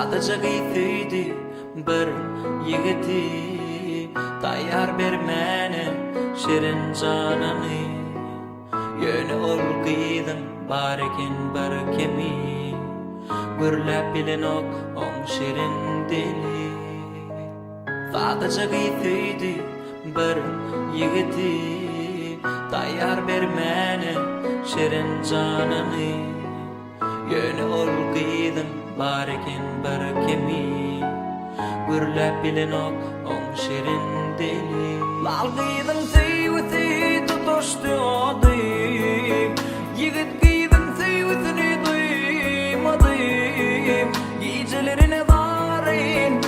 Sadece giytiydi bir yigiti Tayyar bermeni şirin canını Yönü ol giydim barikin bir kemi Gürlep bilin ok on şirin dili Sadece giytiydi bir yigiti Tayyar bermeni şirin canını Yönü ol giydim barikin bir kemi Gürlep bilin ok on şirin dili Lal giydim siviti tutuştu odim Yigit giydim sivitini duymadım Giycelerine varin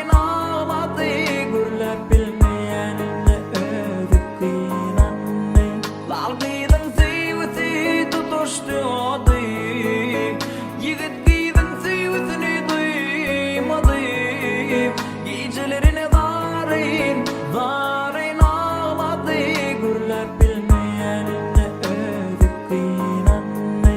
ağladı Gürlep bilmeyenine ödük kıynandı Lal giydim siviti tutuştu odim Yigit giydim sivitini duymadım Giycelerine varin ağladı Gürlep bilmeyenine ödük kıynandı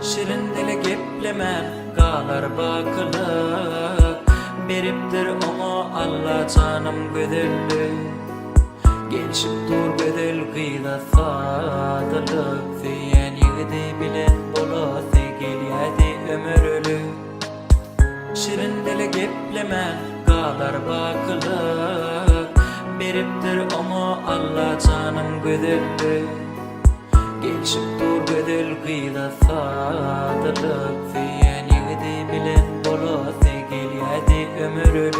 Şirin dili geplemen galar bakılık Beripdir onu Allah canım gödüllü Gelşip dur gödül gıyda sadılık Feyen yigidi bilen bolası gelyadi ömürlü Şirin dili geplemen galar bakılık Beripdir onu Allah canım gödüllü Gelşip dur gödül gıyda sadılık Feyen yigidi bilen bolası gelyadi ömürlü